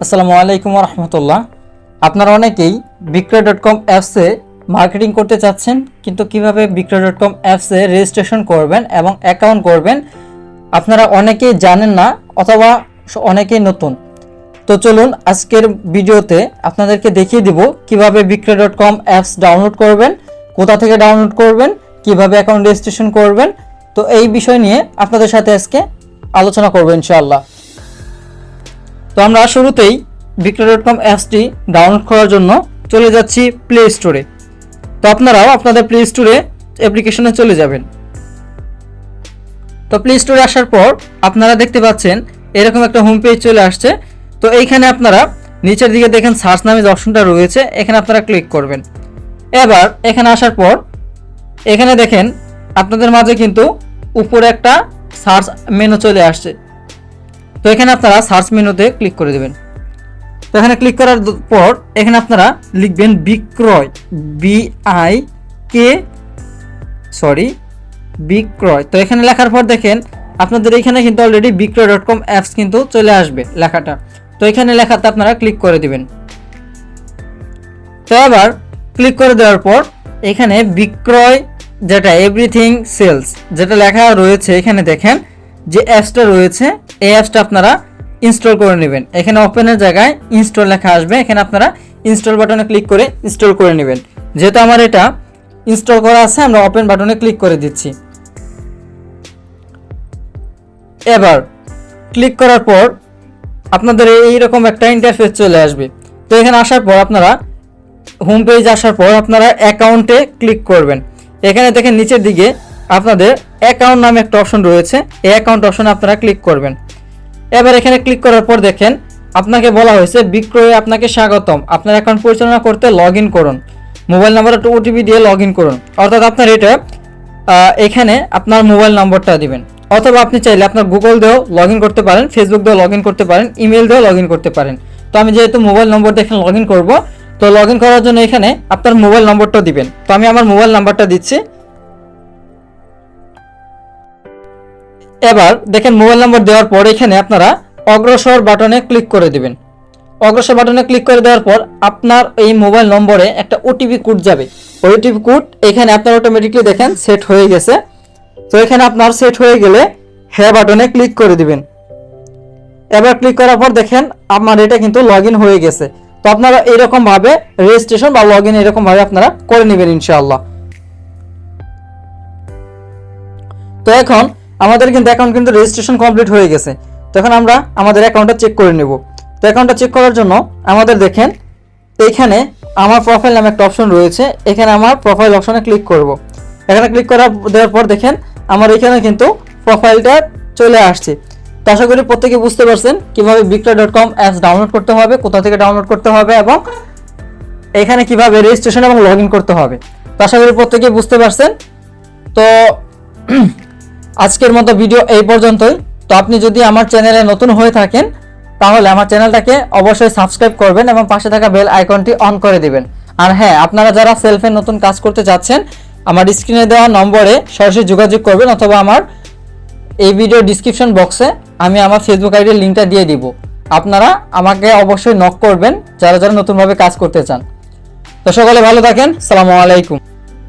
আসসালামু আলাইকুম ওয়া রাহমাতুল্লাহ। আপনারা অনেকেই বিক্রয়.com অ্যাপসে মার্কেটিং করতে চাচ্ছেন, কিন্তু কিভাবে বিক্রয়.com অ্যাপসে রেজিস্ট্রেশন করবেন এবং অ্যাকাউন্ট করবেন আপনারা অনেকেই জানেন না, অথবা অনেকেই নতুন। তো চলুন আজকের ভিডিওতে আপনাদেরকে দেখিয়ে দিব কিভাবে বিক্রয়.com অ্যাপস ডাউনলোড করবেন, কোথা থেকে ডাউনলোড করবেন, কিভাবে অ্যাকাউন্ট রেজিস্ট্রেশন করবেন। তো এই বিষয় নিয়ে আপনাদের সাথে আজকে আলোচনা করব ইনশাআল্লাহ। তো আমরা শুরুতেই বিক্রয়.com অ্যাপসটি ডাউনলোড করার জন্য চলে যাচ্ছি প্লে স্টোরে। তো আপনারাও আপনাদের প্লে স্টোরে অ্যাপ্লিকেশনে চলে যাবেন। তো প্লে স্টোরে আসার পর আপনারা দেখতে পাচ্ছেন এরকম একটা হোম পেজ চলে আসছে। তো এইখানে আপনারা নিচের দিকে দেখেন সার্চ নামে যে অপশনটা রয়েছে, এখানে আপনারা ক্লিক করবেন। এবার এখানে আসার পর এখানে দেখেন আপনাদের মাঝে কিন্তু উপরে একটা সার্চ মেনু চলে আসছে। তো এখানে আপনারা সার্চ মেনুতে ক্লিক করে দেবেন। তো এখানে ক্লিক করার পর এখানে আপনারা লিখবেন বিক্রয়, বিক্রয়। তো এখানে লেখার পর দেখেন আপনাদের এখানে কিন্তু অলরেডি বিক্রয়.com অ্যাপস কিন্তু চলে আসবে লেখাটা। তো এখানে লেখাতে আপনারা ক্লিক করে দিবেন। তো এবার ক্লিক করে দেওয়ার পর এখানে বিক্রয় যেটা এভরিথিং সেলস যেটা লেখা রয়েছে, এখানে দেখেন যে অ্যাপসটা রয়েছে এই অ্যাপসটা আপনারা ইনস্টল করে নেবেন। এখানে ওপেনের জায়গায় ইনস্টল লেখা আসবে, এখানে আপনারা ইনস্টল বাটনে ক্লিক করে ইনস্টল করে নেবেন। যেহেতু আমার এটা ইনস্টল করা আছে, আমরা ওপেন বাটনে ক্লিক করে দিচ্ছি। এবার ক্লিক করার পর আপনাদের এইরকম একটা ইন্টারফেস চলে আসবে। তো এখানে আসার পর আপনারা হোম পেজ আসার পর আপনারা অ্যাকাউন্টে ক্লিক করবেন। এখানে দেখেন নিচের দিকে আপনাদের অ্যাকাউন্ট নামে একটা অপশন রয়েছে, এই অ্যাকাউন্ট অপশনে আপনারা ক্লিক করবেন। এবার এখানে ক্লিক করার পর দেখেন আপনাকে বলা হয়েছে বিক্রয়ে আপনাকে স্বাগতম, আপনার অ্যাকাউন্ট পরিচালনা করতে লগ ইন করুন, মোবাইল নাম্বার একটা ওটিপি দিয়ে লগ ইন করুন। অর্থাৎ আপনার এটা এখানে আপনার মোবাইল নম্বরটা দিবেন, অথবা আপনি চাইলে আপনার গুগল দিয়েও লগ ইন করতে পারেন, ফেসবুক দিয়েও লগ ইন করতে পারেন, ইমেল দিয়েও লগ ইন করতে পারেন। তো আমি যেহেতু মোবাইল নম্বর দিয়ে এখানে লগ ইন করবো, তো লগ ইন করার জন্য এখানে আপনার মোবাইল নম্বরটা দিবেন। তো আমি আমার মোবাইল নাম্বারটা দিচ্ছি। এবার দেখেন মোবাইল নম্বর দেওয়ার পর এখানে আপনারা অগ্রসর বাটনে ক্লিক করে দিবেন। অগ্রসর বাটনে ক্লিক করে দেওয়ার পর আপনার এই মোবাইল নম্বরে একটা ওটিপি কোড যাবে। ওই ওটিপি কোড এখানে আপনার অটোমেটিকলি দেখেন সেট হয়ে গেছে। তো এখানে আপনার সেট হয়ে গেলে হ্যাঁ বাটনে ক্লিক করে দিবেন। এবার ক্লিক করার পর দেখেন আপনার এটা কিন্তু লগ ইন হয়ে গেছে। তো আপনারা এরকম ভাবে রেজিস্ট্রেশন বা লগ ইন এরকম ভাবে আপনারা করে নেবেন ইনশাআল্লাহ। তো এখন আমাদের কিন্তু অ্যাকাউন্ট কিন্তু রেজিস্ট্রেশন কমপ্লিট হয়ে গেছে। তো এখন আমরা আমাদের অ্যাকাউন্টটা চেক করে নেব। তো অ্যাকাউন্টটা চেক করার জন্য আমাদের দেখেন এইখানে আমার প্রোফাইল নামে একটা অপশন রয়েছে, এখানে আমার প্রোফাইল অপশনে ক্লিক করব। এখানে ক্লিক দেওয়ার পর দেখেন আমার এখানে কিন্তু প্রোফাইলটা চলে আসছে। তো আশা করি প্রত্যেকে বুঝতে পারছেন কিভাবে বিক্রয়.com অ্যাপস ডাউনলোড করতে হবে, কোথা থেকে ডাউনলোড করতে হবে এবং এখানে কিভাবে রেজিস্ট্রেশন এবং লগ ইন করতে হবে। তো আশা করি প্রত্যেকে বুঝতে পারছেন। তো আজকের মতো ভিডিও এই পর্যন্তই। তো আপনি যদি আমার চ্যানেলে নতুন হয়ে থাকেন তাহলে আমার চ্যানেলটাকে অবশ্যই সাবস্ক্রাইব করবেন এবং পাশে থাকা বেল আইকনটি অন করে দিবেন। আর হ্যাঁ, আপনারা যারা সেলফে নতুন কাজ করতে যাচ্ছেন আমার স্ক্রিনে দেওয়া নম্বরে সরাসরি যোগাযোগ করবেন, অথবা আমার এই ভিডিও ডিসক্রিপশন বক্সে আমি আমার ফেসবুক আইডির লিঙ্কটা দিয়ে দিব। আপনারা আমাকে অবশ্যই নক করবেন যারা যারা নতুনভাবে কাজ করতে চান। তো সকলে ভালো থাকেন। আসসালামু আলাইকুম।